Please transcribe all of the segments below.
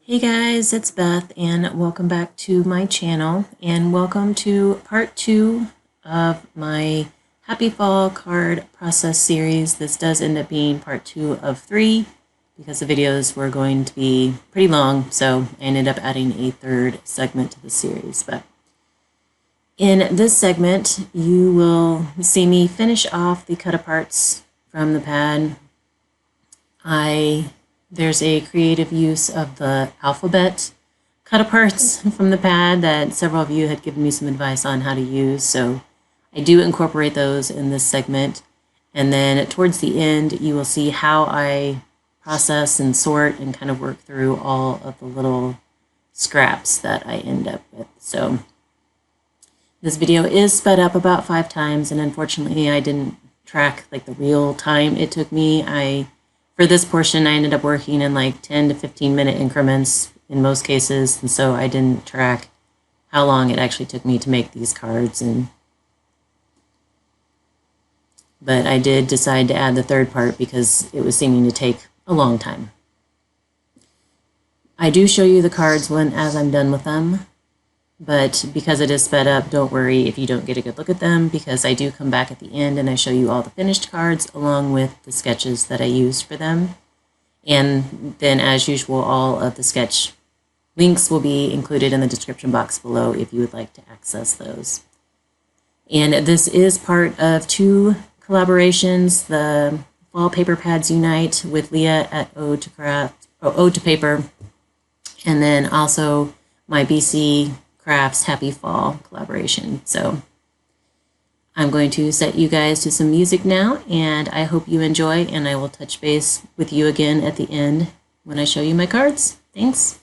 Hey guys, it's Beth and welcome back to my channel and welcome to part 2 of my Happy Fall card process series. This does end up being part 2 of 3 because the videos were going to be pretty long, so I ended up adding a third segment to the series. But in this segment, you will see me finish off the cut aparts from the pad. There's a creative use of the alphabet cut aparts from the pad that several of you had given me some advice on how to use, so I do incorporate those in this segment. And then towards the end, you will see how I process and sort and kind of work through all of the little scraps that I end up with. So this video is sped up about 5 times, and unfortunately I didn't track like the real time it took me. For this portion, I ended up working in like 10 to 15 minute increments in most cases, and so I didn't track how long it actually took me to make these cards. But I did decide to add the third part because it was seeming to take a long time. I do show you the cards as I'm done with them, but because it is sped up, don't worry if you don't get a good look at them, because I do come back at the end and I show you all the finished cards along with the sketches that I used for them. And then, as usual, all of the sketch links will be included in the description box below if you would like to access those. And this is part of 2 collaborations, the Fall Paper Pads Unite with Leah at Ode to Paper, and then also my BC Crafts Happy Fall collaboration. So I'm going to set you guys to some music now, and I hope you enjoy, and I will touch base with you again at the end when I show you my cards. Thanks.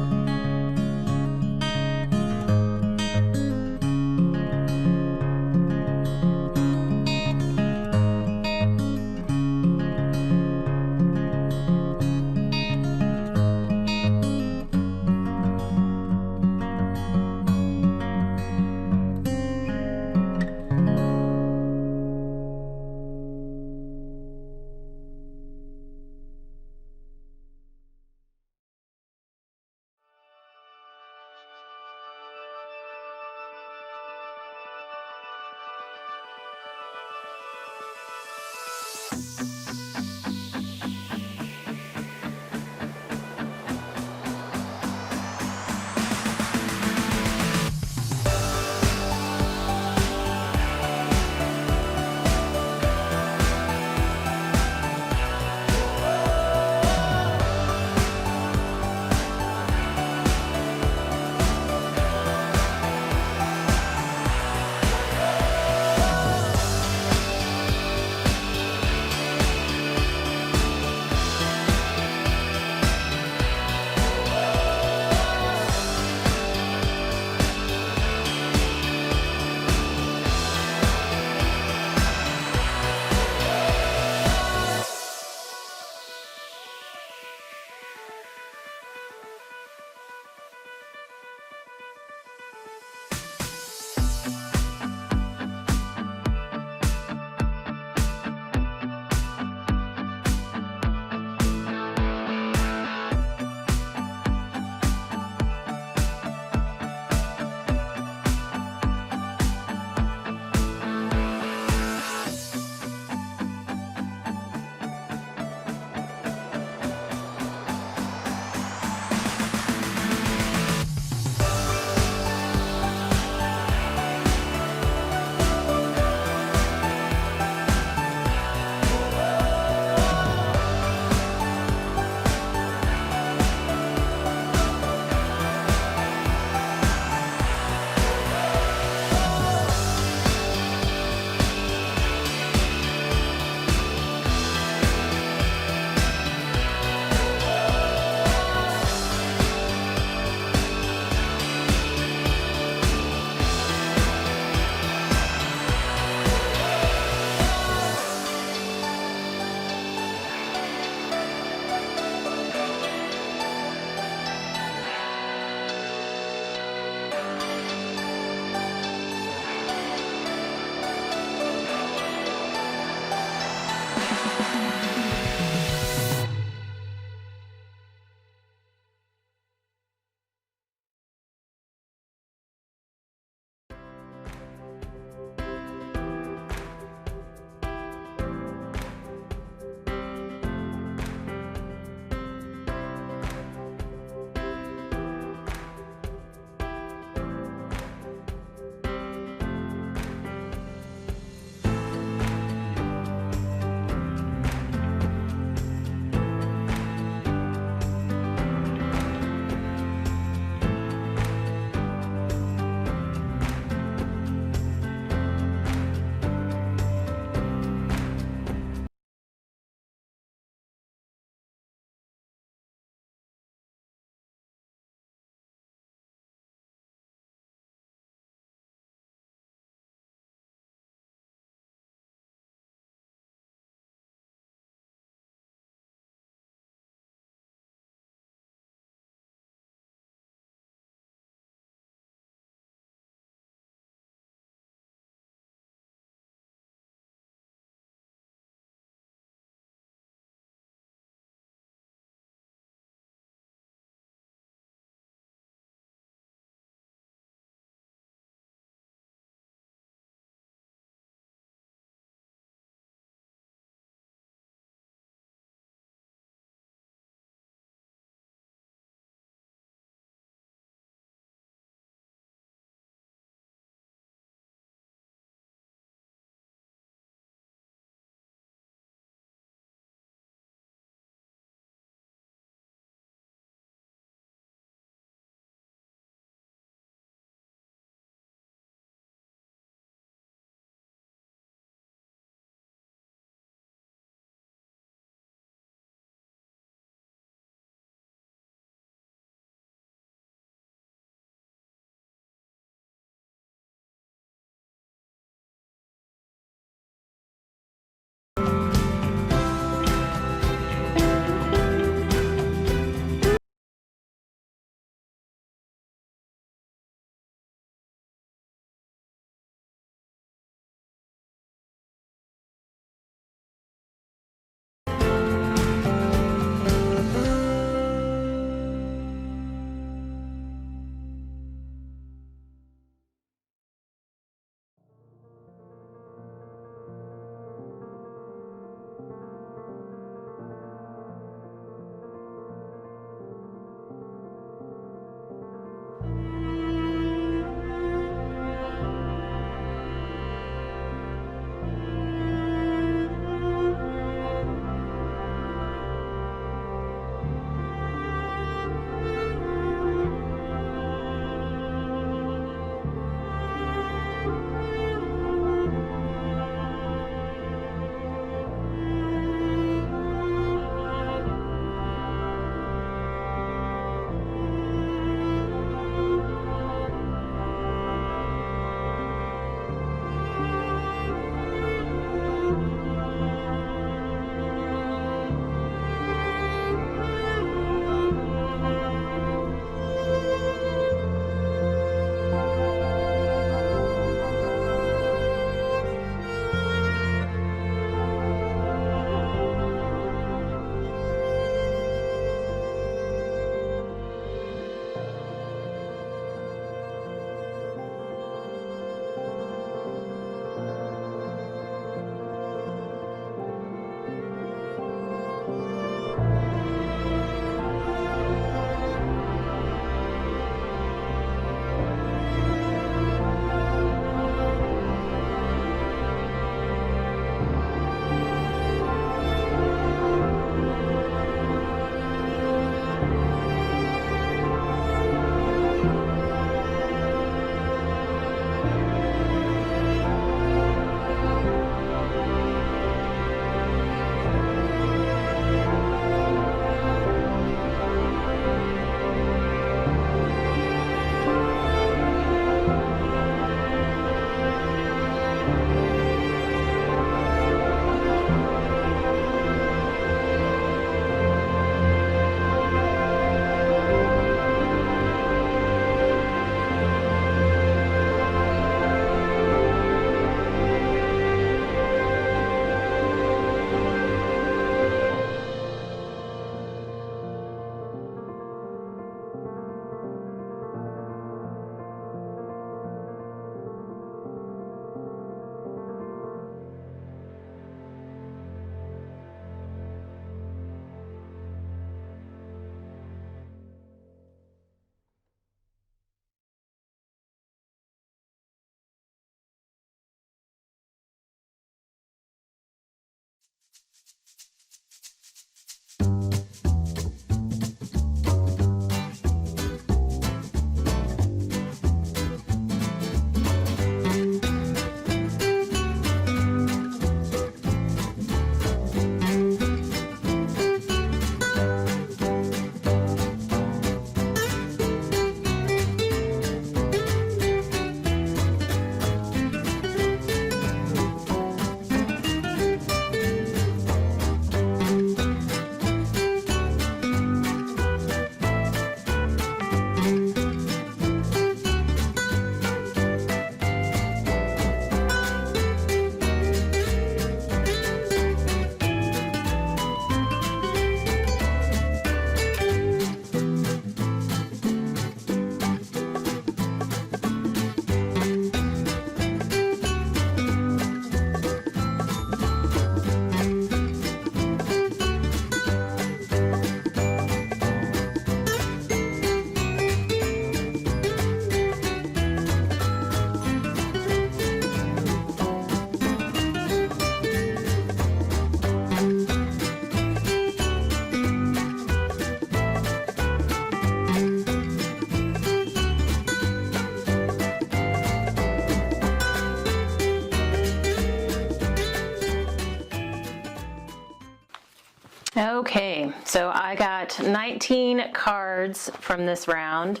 Okay, so I got 19 cards from this round.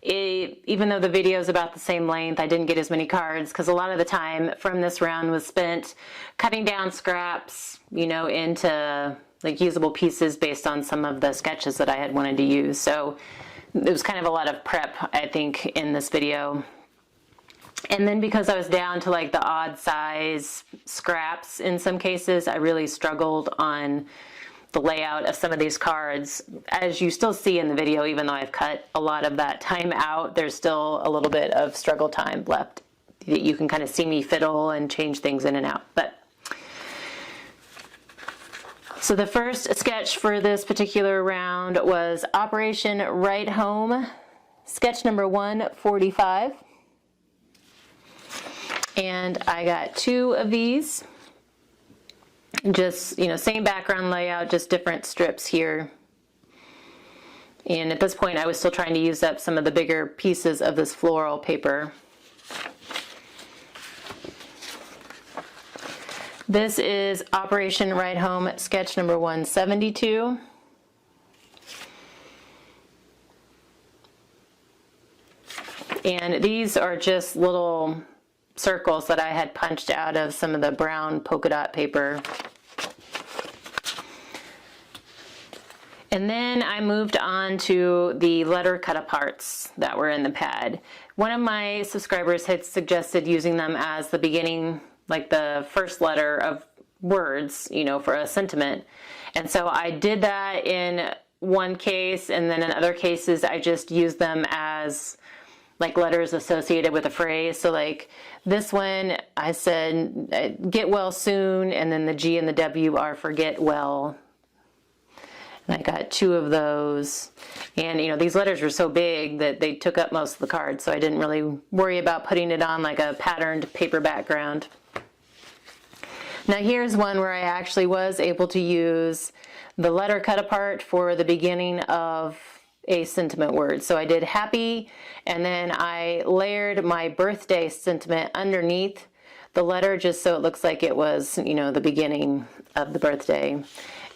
Even though the video is about the same length, I didn't get as many cards because a lot of the time from this round was spent cutting down scraps, you know, into like usable pieces based on some of the sketches that I had wanted to use. So it was kind of a lot of prep, I think, in this video. And then because I was down to like the odd size scraps in some cases, I really struggled on the layout of some of these cards. As you still see in the video, even though I've cut a lot of that time out, there's still a little bit of struggle time left that you can kind of see me fiddle and change things in and out. So the first sketch for this particular round was Operation Right Home, sketch number 145. And I got 2 of these. Just, you know, same background layout, just different strips here. And at this point I was still trying to use up some of the bigger pieces of this floral paper. This is Operation Right Home, sketch number 172. And these are just little circles that I had punched out of some of the brown polka dot paper. And then I moved on to the letter cut aparts that were in the pad. One of my subscribers had suggested using them as the beginning, like the first letter of words, you know, for a sentiment. And so I did that in one case, and then in other cases I just used them as like letters associated with a phrase. So like this one, I said, get well soon, and then the G and the W are for get well. And I got 2 of those. And you know, these letters were so big that they took up most of the card, so I didn't really worry about putting it on like a patterned paper background. Now here's one where I actually was able to use the letter cut apart for the beginning of a sentiment word. So I did happy, and then I layered my birthday sentiment underneath the letter just so it looks like it was, you know, the beginning of the birthday.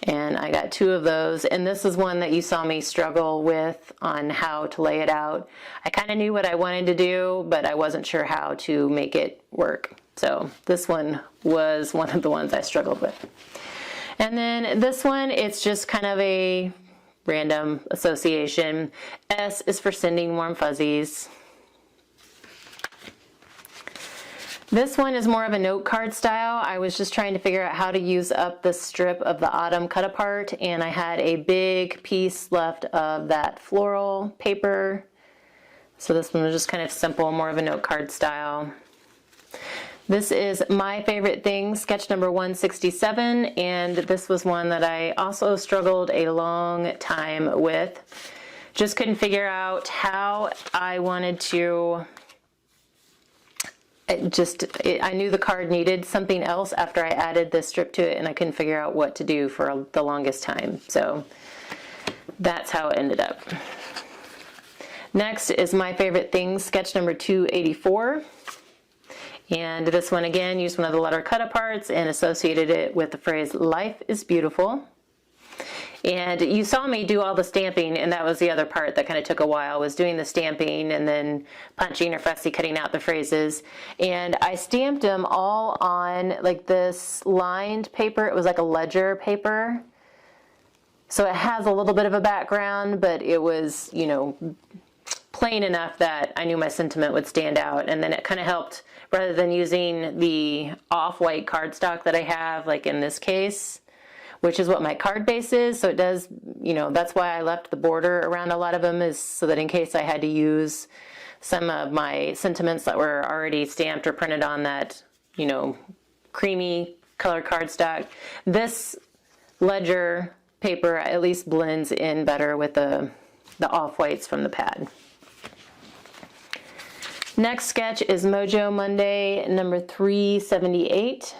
And I got 2 of those, and this is one that you saw me struggle with on how to lay it out. I kind of knew what I wanted to do, but I wasn't sure how to make it work. So this one was one of the ones I struggled with. And then this one, it's just kind of a random association. S is for sending warm fuzzies. This one is more of a note card style. I was just trying to figure out how to use up the strip of the autumn cut apart, and I had a big piece left of that floral paper. So this one was just kind of simple, more of a note card style. This is My Favorite Thing, sketch number 167, and this was one that I also struggled a long time with. Just couldn't figure out how I wanted to, I knew the card needed something else after I added this strip to it, and I couldn't figure out what to do for the longest time. So that's how it ended up. Next is My Favorite Thing, sketch number 284. And this one again used one of the letter cut aparts and associated it with the phrase life is beautiful. And you saw me do all the stamping, and that was the other part that kind of took a while, was doing the stamping and then punching or fussy cutting out the phrases. And I stamped them all on like this lined paper. It was like a ledger paper. So it has a little bit of a background, but it was, you know, plain enough that I knew my sentiment would stand out. And then it kind of helped, rather than using the off-white cardstock that I have, like in this case, which is what my card base is. So it does, you know, that's why I left the border around a lot of them, is so that in case I had to use some of my sentiments that were already stamped or printed on that, you know, creamy colored cardstock, this ledger paper at least blends in better with the off-whites from the pad. Next sketch is Mojo Monday number 378.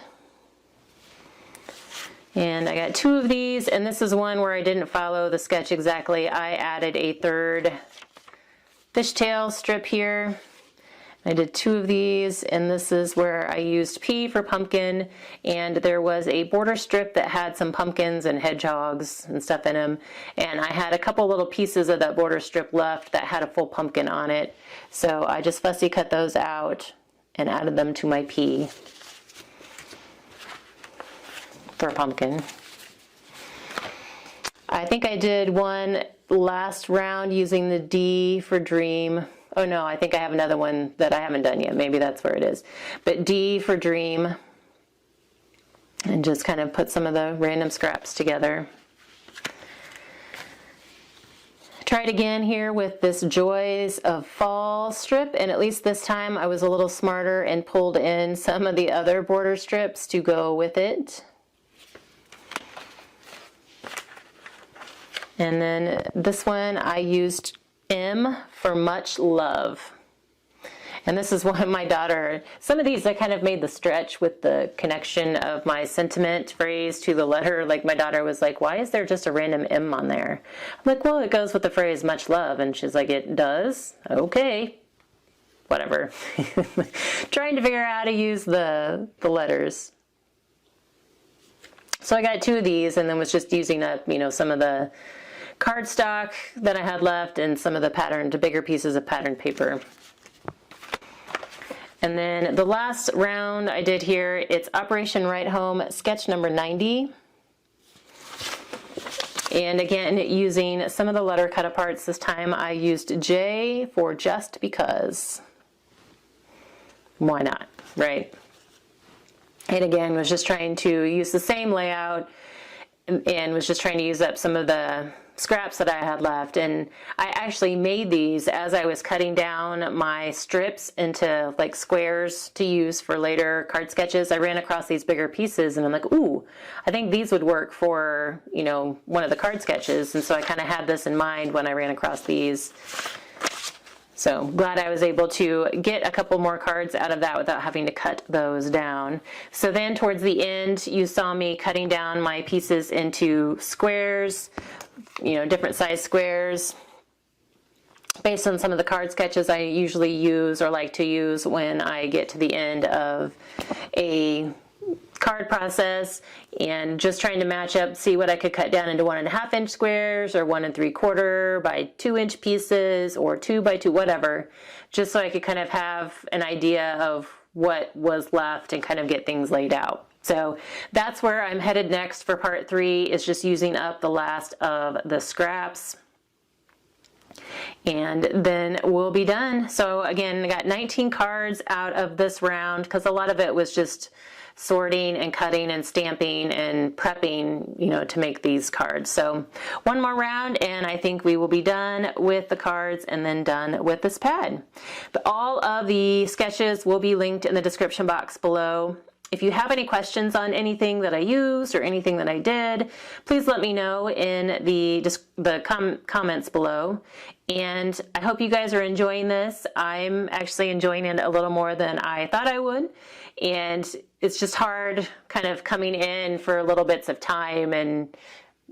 And I got 2 of these, and this is one where I didn't follow the sketch exactly. I added a third fishtail strip here. I did 2 of these, and this is where I used P for pumpkin, and there was a border strip that had some pumpkins and hedgehogs and stuff in them, and I had a couple little pieces of that border strip left that had a full pumpkin on it, so I just fussy cut those out and added them to my P for pumpkin. I think I did one last round using the D for dream. Oh no, I think I have another one that I haven't done yet. Maybe that's where it is. But D for dream. And just kind of put some of the random scraps together. Tried again here with this Joys of Fall strip, and at least this time I was a little smarter and pulled in some of the other border strips to go with it. And then this one I used M for much love. And this is one of my daughter, some of these I kind of made the stretch with the connection of my sentiment phrase to the letter. Like my daughter was like, why is there just a random M on there? I'm like, well, it goes with the phrase much love. And she's like, it does? Okay. Whatever. Trying to figure out how to use the letters. So I got 2 of these and then was just using up, you know, some of the cardstock that I had left and some of the patterned, bigger pieces of patterned paper. And then the last round I did here, it's Operation Right Home, sketch number 90. And again, using some of the letter cut aparts, this time I used J for just because. Why not, right? And again, was just trying to use the same layout and was just trying to use up some of the scraps that I had left. And I actually made these as I was cutting down my strips into like squares to use for later card sketches. I ran across these bigger pieces and I'm like, ooh, I think these would work for, you know, one of the card sketches. And so I kind of had this in mind when I ran across these. So glad I was able to get a couple more cards out of that without having to cut those down. So then towards the end, you saw me cutting down my pieces into squares, you know, different size squares based on some of the card sketches I usually use or like to use when I get to the end of a card process, and just trying to match up, see what I could cut down into 1.5 inch squares or 1 3/4 by 2 inch pieces or 2 by 2, whatever, just so I could kind of have an idea of what was left and kind of get things laid out. So that's where I'm headed next for part 3, is just using up the last of the scraps. And then we'll be done. So again, I got 19 cards out of this round because a lot of it was just sorting and cutting and stamping and prepping, you know, to make these cards. So one more round and I think we will be done with the cards and then done with this pad. But all of the sketches will be linked in the description box below. If you have any questions on anything that I used or anything that I did, please let me know in the comments below. And I hope you guys are enjoying this. I'm actually enjoying it a little more than I thought I would. And it's just hard kind of coming in for little bits of time and,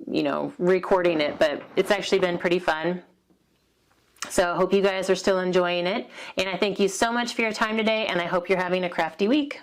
you know, recording it, but it's actually been pretty fun. So I hope you guys are still enjoying it. And I thank you so much for your time today, and I hope you're having a crafty week.